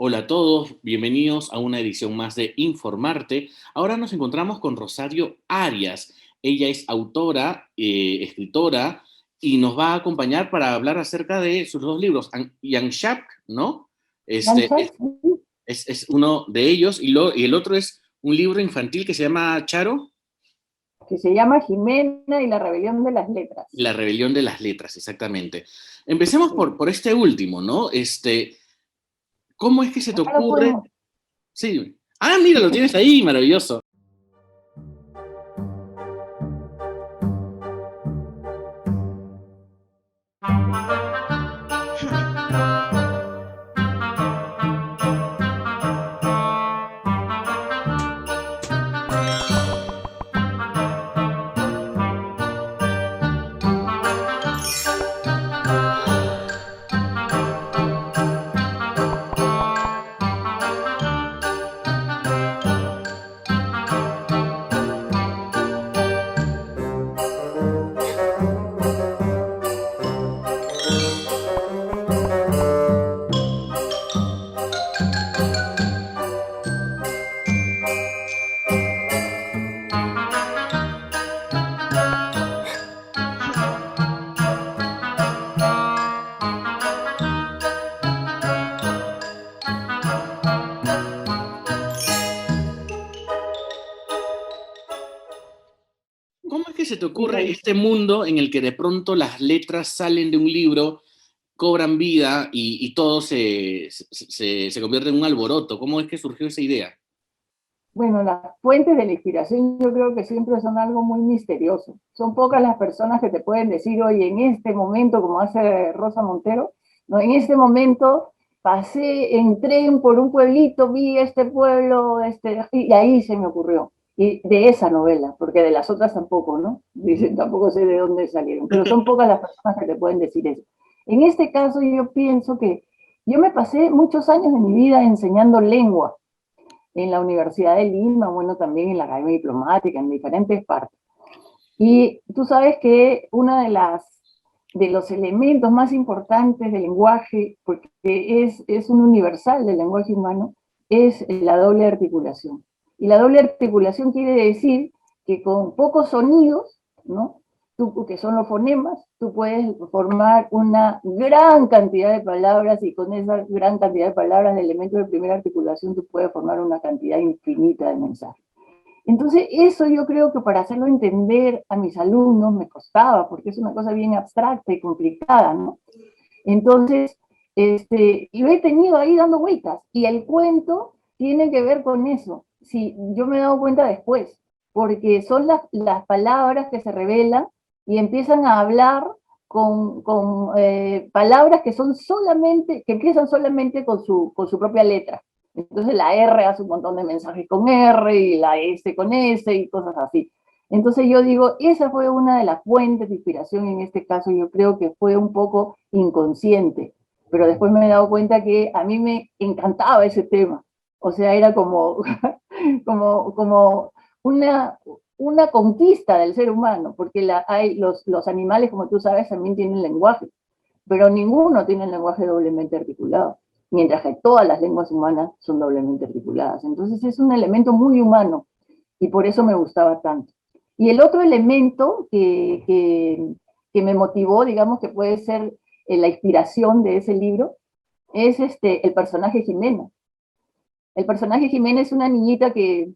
Hola a todos, bienvenidos a una edición más de Informarte. Ahora nos encontramos con Rosario Arias. Ella es autora, escritora y nos va a acompañar para hablar acerca de sus dos libros, Shap, ¿no? Este Lanchas, es, es uno de ellos y el otro es un libro infantil que se llama Charo, que se llama Jimena y la rebelión de las letras. La rebelión de las letras, exactamente. Empecemos Sí. por este último, ¿no? ¿Cómo es que se te Acá lo ocurre? podemos. Sí. Ah, mira, lo tienes ahí, maravilloso. ¿Cómo es que se te ocurre Sí, este mundo en el que de pronto las letras salen de un libro, cobran vida y todo se convierte en un alboroto? ¿Cómo es que surgió esa idea? bueno, las fuentes de la inspiración yo creo que siempre son algo muy misterioso. Son pocas las personas que te pueden decir, oye, en este momento, como hace Rosa Montero, ¿no? En este momento pasé en tren por un pueblito, vi este pueblo, y ahí se me ocurrió. Y de esa novela, porque de las otras tampoco, ¿no? Dicen, tampoco sé de dónde salieron, pero son pocas las personas que te pueden decir eso. En este caso yo pienso que yo me pasé muchos años de mi vida enseñando lengua en la Universidad de Lima, bueno, también en la Academia Diplomática, en diferentes partes. Y tú sabes que una de los elementos más importantes del lenguaje, porque es un universal del lenguaje humano, es la doble articulación. Y la doble articulación quiere decir que con pocos sonidos, ¿no? Que son los fonemas, tú puedes formar una gran cantidad de palabras y con esa gran cantidad de palabras de elementos de primera articulación tú puedes formar una cantidad infinita de mensajes. Entonces, eso yo creo que para hacerlo entender a mis alumnos me costaba, porque es una cosa bien abstracta y complicada, ¿no? Entonces, yo he tenido ahí dando vueltas, y el cuento tiene que ver con eso. Sí, yo me he dado cuenta después, porque son las palabras que se revelan y empiezan a hablar con palabras que son solamente, que empiezan solamente con su propia letra. Entonces la R hace un montón de mensajes con R y la S con S y cosas así. Entonces yo digo, esa fue una de las fuentes de inspiración en este caso, yo creo que fue un poco inconsciente, pero después me he dado cuenta que a mí me encantaba ese tema. O sea, era como, como una conquista del ser humano, porque los animales, como tú sabes, también tienen lenguaje, pero ninguno tiene el lenguaje doblemente articulado, mientras que todas las lenguas humanas son doblemente articuladas. Entonces es un elemento muy humano y por eso me gustaba tanto. Y el otro elemento que me motivó, digamos que puede ser la inspiración de ese libro, es el personaje Jimena. El personaje Jimena es una niñita que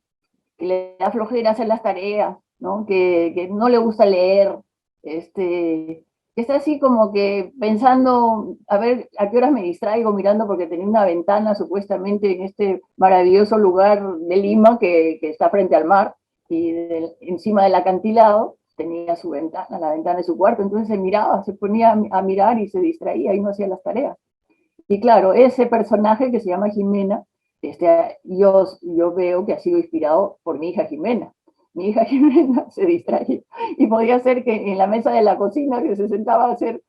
le da flojera hacer las tareas, ¿no? Que no le gusta leer, que está así como que pensando, a ver a qué horas me distraigo mirando porque tenía una ventana supuestamente en este maravilloso lugar de Lima que está frente al mar y encima del acantilado tenía su ventana, la ventana de su cuarto, entonces se miraba, se ponía a mirar y se distraía y no hacía las tareas. Y claro, ese personaje que se llama Jimena, yo veo que ha sido inspirado por mi hija Jimena. Mi hija Jimena se distrae y podía ser que en la mesa de la cocina que se sentaba a hacer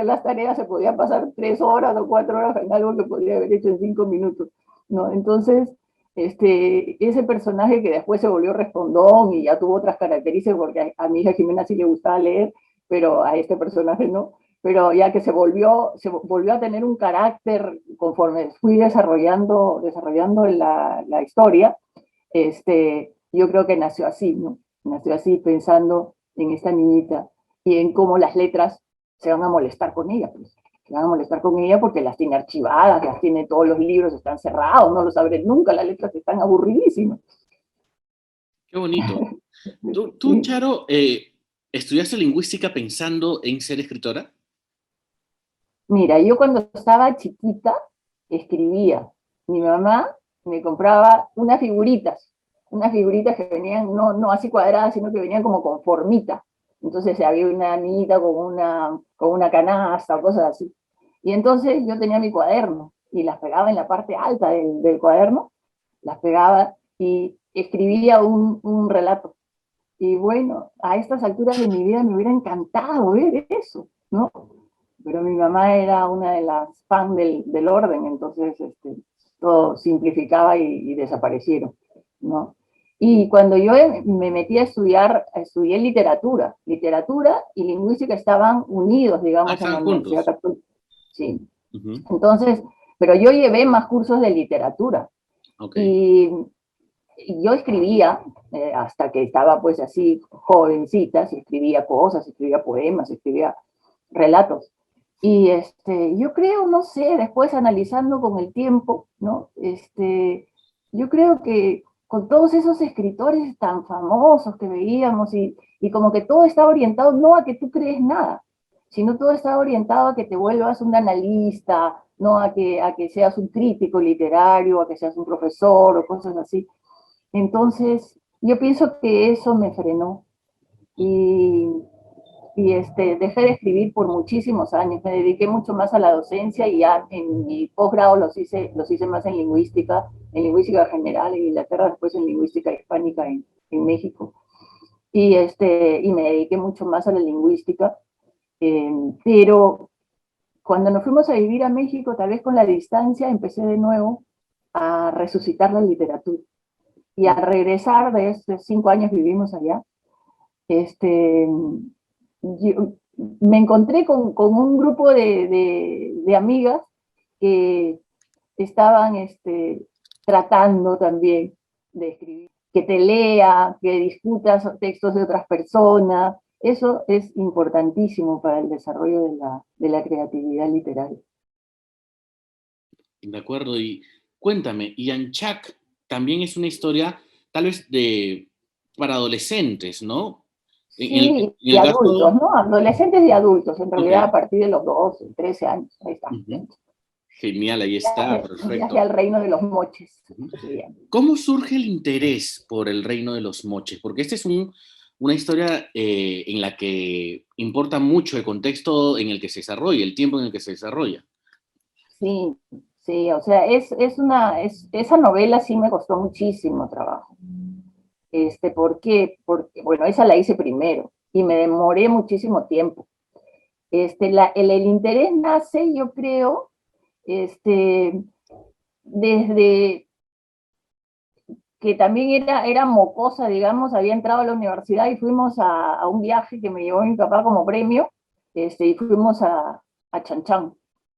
las tareas se podía pasar 3 horas o 4 horas en algo que podría haber hecho en 5 minutos, ¿no? Entonces, ese personaje que después se volvió respondón y ya tuvo otras características, porque a mi hija Jimena sí le gustaba leer, pero a este personaje no, pero ya que se volvió a tener un carácter conforme fui desarrollando la historia, yo creo que nació así, ¿no? Nació así pensando en esta niñita y en cómo las letras se van a molestar con ella, pues. Se van a molestar con ella porque las tiene archivadas, las tiene todos los libros, están cerrados, no los abren nunca, las letras están aburridísimas. Qué bonito. Tú, Sí. Charo, ¿estudiaste lingüística pensando en ser escritora? Mira, yo cuando estaba chiquita escribía. Mi mamá me compraba unas figuritas que venían no así cuadradas, sino que venían como con formita. Entonces había una niñita con una canasta o cosas así. Y entonces yo tenía mi cuaderno y las pegaba en la parte alta del cuaderno, las pegaba y escribía un relato. Y bueno, a estas alturas de mi vida me hubiera encantado ver eso, ¿no? Pero mi mamá era una de las fan del orden, entonces todo simplificaba y desaparecieron, ¿no? Y cuando yo me metí a estudiar, estudié literatura y lingüística estaban unidos, Ah, digamos, en la estaban Universidad juntos. Católica. Sí. Ujú. Entonces, pero yo llevé más cursos de literatura Ok. y yo escribía, hasta que estaba pues así jovencita, y escribía cosas, escribía poemas, escribía relatos. Y yo creo, no sé, después analizando con el tiempo, ¿no? Yo creo que con todos esos escritores tan famosos que veíamos y como que todo estaba orientado no a que tú crees nada, sino todo estaba orientado a que te vuelvas un analista, no a que seas un crítico literario, a que seas un profesor o cosas así. Entonces, yo pienso que eso me frenó y, y dejé de escribir por muchísimos años. Me dediqué mucho más a la docencia y ya en mi posgrado los hice más en lingüística general en Inglaterra, después en lingüística hispánica en México. Y me dediqué mucho más a la lingüística. Pero cuando nos fuimos a vivir a México, tal vez con la distancia, empecé de nuevo a resucitar la literatura. Y al regresar de estos 5 años vivimos allá, este, me encontré con un grupo de amigas que estaban tratando también de escribir, que te lea, que discutas textos de otras personas. Eso es importantísimo para el desarrollo de la creatividad literaria. De acuerdo. Y cuéntame, Yanchak también es una historia tal vez para adolescentes, ¿no? Sí, En y el adultos, caso, ¿no? Adolescentes y adultos, en ok, realidad a partir de los 12, 13 años, ahí está. ujú, genial, ahí está, Un viaje perfecto. al reino de los moches. Ujú. Sí. ¿Cómo surge el interés por el reino de los moches? Porque esta es una historia en la que importa mucho el contexto en el que se desarrolla, el tiempo en el que se desarrolla. Sí, sí, o sea, esa novela sí me costó muchísimo trabajo. ¿Por qué? Porque, bueno, esa la hice primero y me demoré muchísimo tiempo. El interés nace, yo creo, desde que también era mocosa, digamos, había entrado a la universidad y fuimos a un viaje que me llevó mi papá como premio, y fuimos a Chanchán,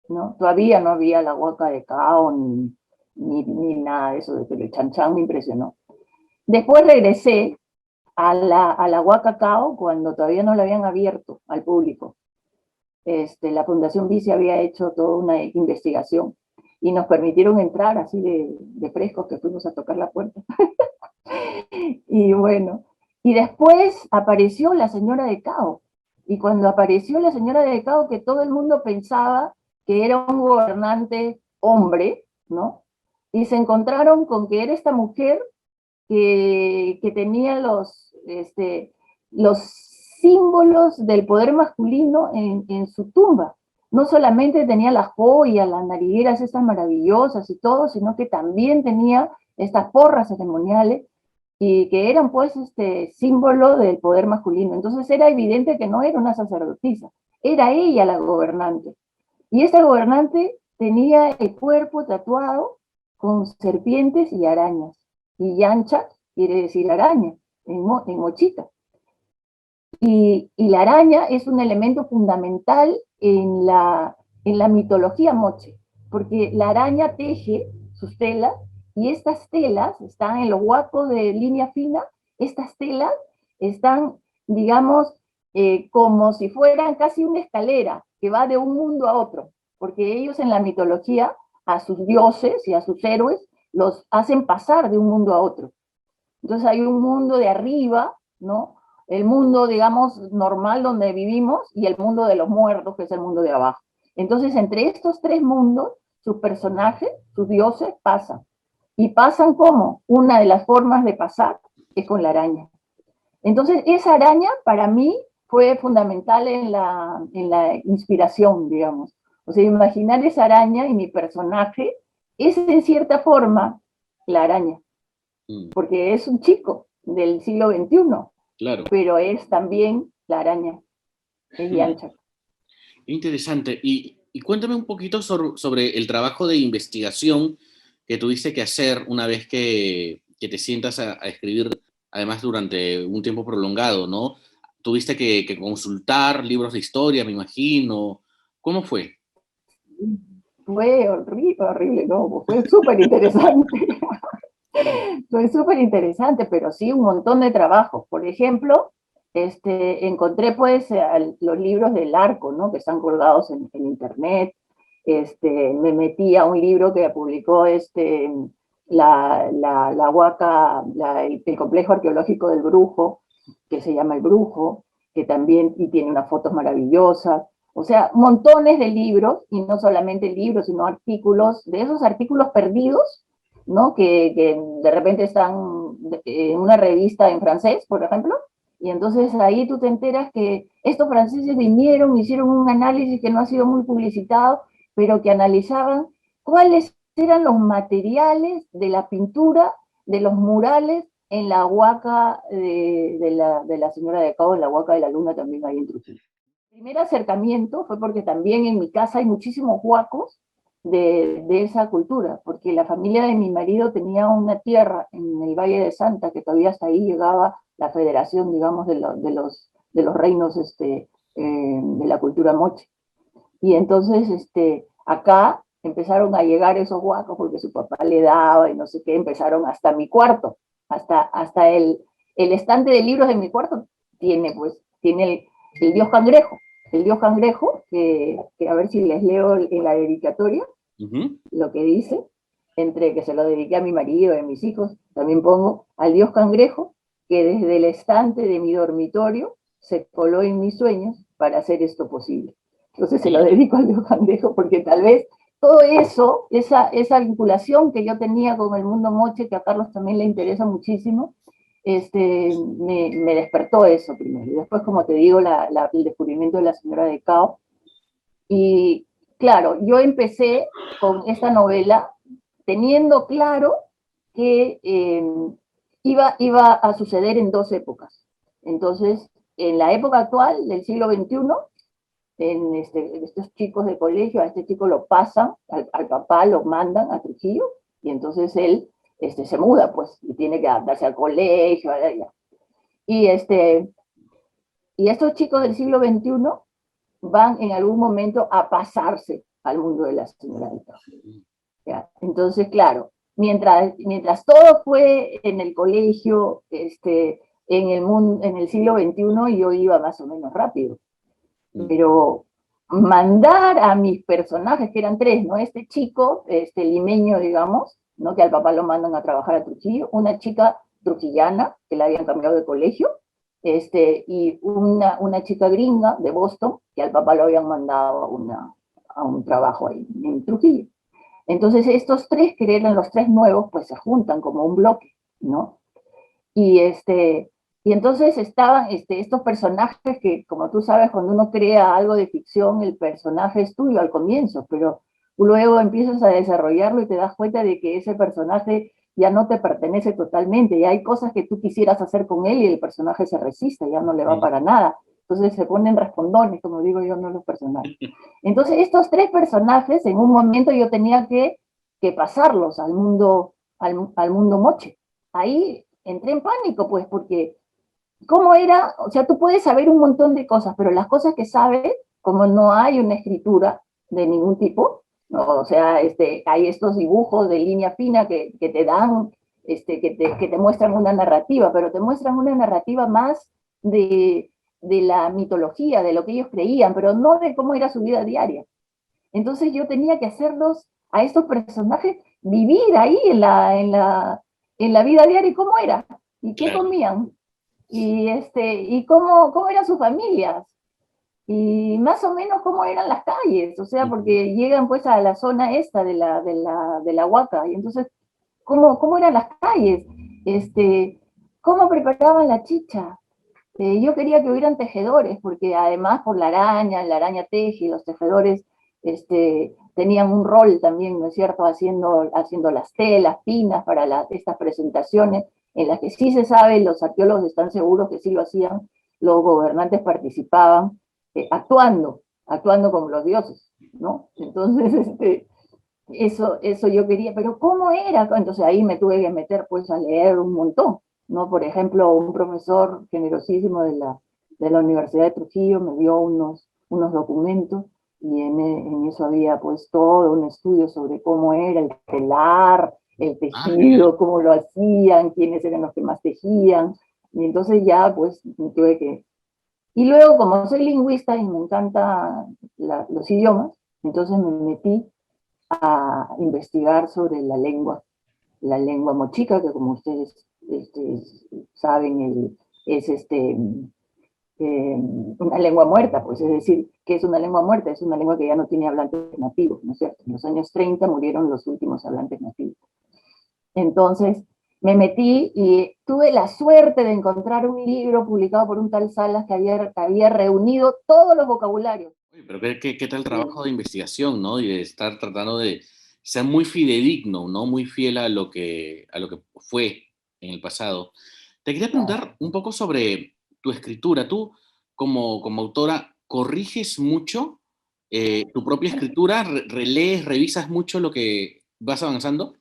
¿no? Todavía no había la huaca de Cao ni nada de eso, pero el Chanchán me impresionó. Después regresé a la Huaca Cao cuando todavía no la habían abierto al público. La Fundación Vice había hecho toda una investigación y nos permitieron entrar así de frescos que fuimos a tocar la puerta. Y bueno, y después apareció la señora de Cao. Y cuando apareció la señora de Cao, que todo el mundo pensaba que era un gobernante hombre, ¿no? Y se encontraron con que era esta mujer que tenía los símbolos del poder masculino en su tumba. No solamente tenía las joyas, las narigueras estas maravillosas y todo, sino que también tenía estas porras ceremoniales y que eran pues símbolo del poder masculino. Entonces era evidente que no era una sacerdotisa, era ella la gobernante. Y esta gobernante tenía el cuerpo tatuado con serpientes y arañas. Y yancha quiere decir araña, en mochita. Y la araña es un elemento fundamental en la mitología moche, porque la araña teje sus telas y estas telas están en los huacos de línea fina, estas telas están, digamos, como si fueran casi una escalera que va de un mundo a otro, porque ellos en la mitología a sus dioses y a sus héroes los hacen pasar de un mundo a otro. Entonces hay un mundo de arriba, ¿no? El mundo, digamos, normal donde vivimos y el mundo de los muertos, que es el mundo de abajo. Entonces, entre estos tres mundos, sus personajes, sus dioses, pasan. ¿Y pasan cómo? Una de las formas de pasar es con la araña. Entonces, esa araña para mí fue fundamental en la inspiración, digamos. O sea, imaginar esa araña y mi personaje es en cierta forma la araña, porque es un chico del siglo XXI, Claro. pero es también la araña, es Yancha. Interesante. Y cuéntame un poquito sobre el trabajo de investigación que tuviste que hacer una vez que te sientas a escribir, además durante un tiempo prolongado, ¿no? Tuviste que consultar libros de historia, me imagino. ¿Cómo fue? Fue horrible, horrible, no, fue súper interesante. Fue súper interesante, pero sí un montón de trabajo. Por ejemplo, encontré pues los libros del arco, ¿no? Que están colgados en internet. Me metí a un libro que publicó la Huaca, el complejo arqueológico del Brujo, que se llama El Brujo, que también y tiene unas fotos maravillosas. O sea, montones de libros, y no solamente libros, sino artículos, de esos artículos perdidos, ¿no? Que de repente están en una revista en francés, por ejemplo, y entonces ahí tú te enteras que estos franceses vinieron, hicieron un análisis que no ha sido muy publicitado, pero que analizaban cuáles eran los materiales de la pintura, de los murales en la huaca de la señora de Cabo, en la huaca de la luna también hay en Trujillo. El primer acercamiento fue porque también en mi casa hay muchísimos huacos de esa cultura, porque la familia de mi marido tenía una tierra en el Valle de Santa, que todavía hasta ahí llegaba la federación, digamos, de los reinos de la cultura moche. Y entonces acá empezaron a llegar esos huacos porque su papá le daba y no sé qué, empezaron hasta mi cuarto, hasta el estante de libros de mi cuarto tiene, pues, tiene el dios cangrejo. El dios cangrejo, que a ver si les leo en la dedicatoria, lo que dice, entre que se lo dediqué a mi marido y a mis hijos, también pongo al dios cangrejo, que desde el estante de mi dormitorio se coló en mis sueños para hacer esto posible. Entonces se lo dedico al dios cangrejo porque tal vez todo eso, esa vinculación que yo tenía con el mundo moche, que a Carlos también le interesa muchísimo, me despertó eso primero. Y después, como te digo, el descubrimiento de la señora de Cao. Y claro, yo empecé con esta novela teniendo claro que iba a suceder en dos épocas. Entonces, en la época actual del siglo XXI, estos chicos de colegio, a este chico lo pasan, al papá lo mandan a Trujillo, y entonces él se muda, pues, y tiene que adaptarse al colegio, y, y estos chicos del siglo XXI van en algún momento a pasarse al mundo de la señora del ¿ya? Entonces, claro, mientras todo fue en el colegio, en el siglo XXI, yo iba más o menos rápido. Pero mandar a mis personajes, que eran tres, ¿no? Este chico, limeño, digamos, ¿no? Que al papá lo mandan a trabajar a Trujillo, una chica trujillana, que la habían cambiado de colegio, y una chica gringa de Boston, que al papá lo habían mandado a un trabajo ahí en Trujillo. Entonces estos tres, que eran los tres nuevos, pues se juntan como un bloque, ¿no? Y, y entonces estaban estos personajes que, como tú sabes, cuando uno crea algo de ficción, el personaje es tuyo al comienzo, pero luego empiezas a desarrollarlo y te das cuenta de que ese personaje ya no te pertenece totalmente, y hay cosas que tú quisieras hacer con él y el personaje se resiste, ya no le va para nada. Entonces se ponen respondones, como digo yo, no los personajes. Entonces estos tres personajes, en un momento yo tenía que pasarlos al mundo moche. Ahí entré en pánico, pues, porque ¿Cómo era? O sea, tú puedes saber un montón de cosas, pero las cosas que sabes, como no hay una escritura de ningún tipo, ¿no? O sea, hay estos dibujos de línea fina que te dan, que te muestran una narrativa, pero te muestran una narrativa más de, de la mitología, de lo que ellos creían, pero no de cómo era su vida diaria. Entonces yo tenía que hacerlos a estos personajes vivir ahí en la vida diaria y cómo era, y qué Claro. comían, y cómo eran sus familias, y más o menos cómo eran las calles, o sea, Ujú. porque llegan pues a la zona esta de la Huaca, y entonces, ¿cómo eran las calles? Este, ¿Cómo preparaban la chicha? Yo quería que hubieran tejedores, porque además por la araña teje, y los tejedores tenían un rol también, ¿no es cierto?, haciendo las telas finas para estas presentaciones, en las que sí se sabe, los arqueólogos están seguros que sí lo hacían, los gobernantes participaban, actuando como los dioses, ¿no? Entonces, eso yo quería, pero ¿cómo era? Entonces ahí me tuve que meter pues a leer un montón, ¿no? Por ejemplo, un profesor generosísimo de la Universidad de Trujillo me dio unos documentos y en eso había pues todo un estudio sobre cómo era el telar, el Ah, genial. tejido, cómo lo hacían, quiénes eran los que más tejían, y entonces ya pues tuve que... Y luego, como soy lingüista y me encantan los idiomas, entonces me metí a investigar sobre la lengua mochica, que como ustedes saben, es una lengua muerta, pues es decir, ¿qué es una lengua muerta? Es una lengua que ya no tiene hablantes nativos, ¿no es cierto? En los años 30 murieron los últimos hablantes nativos. Entonces, me metí y tuve la suerte de encontrar un libro publicado por un tal Salas que había reunido todos los vocabularios. Oye, pero qué tal trabajo de investigación, ¿no? Y de estar tratando de ser muy fidedigno, ¿no? Muy fiel a lo que fue en el pasado. Te quería Claro. preguntar un poco sobre tu escritura. Tú, como autora, ¿corriges mucho tu propia escritura? ¿Relees, revisas mucho lo que vas avanzando?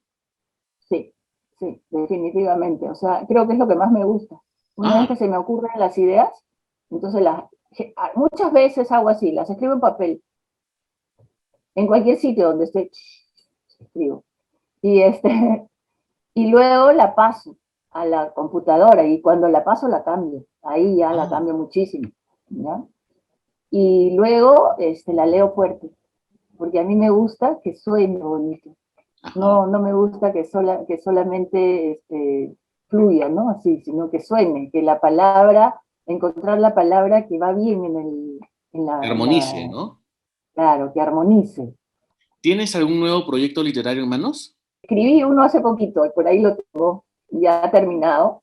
Sí, sí, definitivamente. O sea, creo que es lo que más me gusta. Una vez Ah, que se me ocurren las ideas, entonces muchas veces hago así, las escribo en papel, en cualquier sitio donde esté, escribo. Y, y luego la paso a la computadora y cuando la paso la cambio. Ahí ya la ah, cambio muchísimo, ¿ya? Y luego la leo fuerte, porque a mí me gusta que suene bonito. ajá. No me gusta que solamente fluya, ¿no? Así, sino que suene, que la palabra, encontrar la palabra que va bien en Que la, en armonice, la- ¿no? claro, que armonice. ¿Tienes algún nuevo proyecto literario en manos? Escribí uno hace poquito, y por ahí lo tengo ya terminado,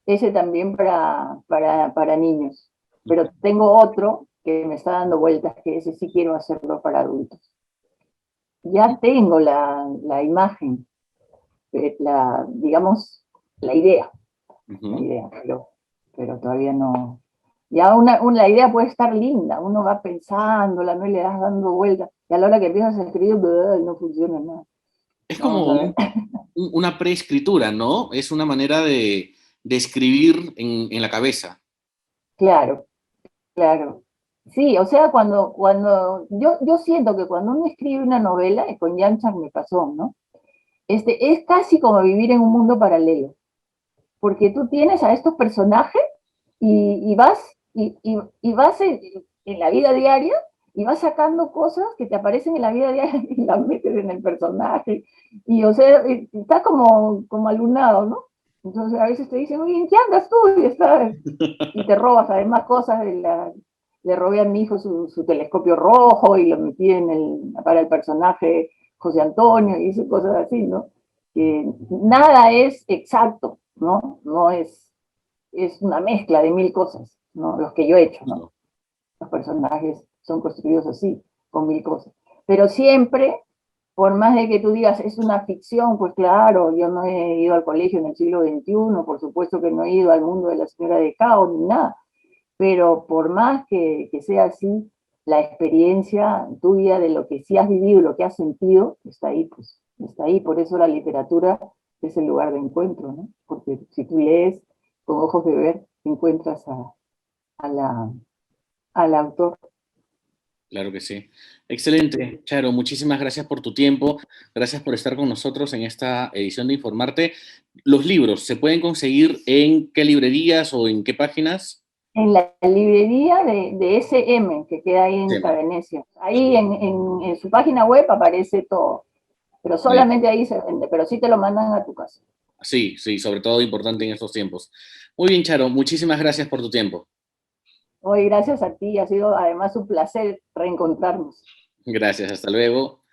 ese también para niños, pero tengo otro que me está dando vueltas, que ese sí quiero hacerlo para adultos. Ya tengo la imagen, digamos, la idea, la Ujú. idea, pero todavía no. Ya la idea puede estar linda, uno va pensándola, no le das dando vueltas, y a la hora que empiezas a escribir, no funciona nada. Es Vamos como a ver. una preescritura, ¿no? Es una manera de escribir en la cabeza. Claro, claro. Sí, o sea, yo siento que cuando uno escribe una novela, y con Yanchar me pasó, ¿no? Es casi como vivir en un mundo paralelo, porque tú tienes a estos personajes y vas en la vida diaria y vas sacando cosas que te aparecen en la vida diaria y las metes en el personaje. Y o sea, está como alunado, ¿no? Entonces a veces te dicen, oye, ¿en qué andas tú? Y te robas además cosas le robé a mi hijo su telescopio rojo y lo metí para el personaje José Antonio y hice cosas así, ¿no? Que nada es exacto, ¿no? No es una mezcla de mil cosas, ¿no? Los que yo he hecho, ¿no? Claro. Los personajes son construidos así, con mil cosas. Pero siempre, por más de que tú digas, es una ficción, pues claro, yo no he ido al colegio en el siglo XXI, por supuesto que no he ido al mundo de la señora de Cao, ni nada, pero por más que sea así, la experiencia tuya de lo que sí has vivido, lo que has sentido, está ahí, pues, está ahí. Por eso la literatura es el lugar de encuentro, ¿no? Porque si tú lees con ojos de ver, encuentras a la, al autor. Claro que sí. Excelente, Charo. Muchísimas gracias por tu tiempo. Gracias por estar con nosotros en esta edición de Informarte. Los libros, ¿se pueden conseguir en qué librerías o en qué páginas? En la librería de SM, que queda ahí en Sí. Venecia. Ahí en su página web aparece todo, pero solamente ahí se vende, pero sí te lo mandan a tu casa. Sí, sí, sobre todo importante en estos tiempos. Muy bien, Charo. Muchísimas gracias por tu tiempo. Hoy, gracias a ti, ha sido además un placer reencontrarnos. Gracias. Hasta luego.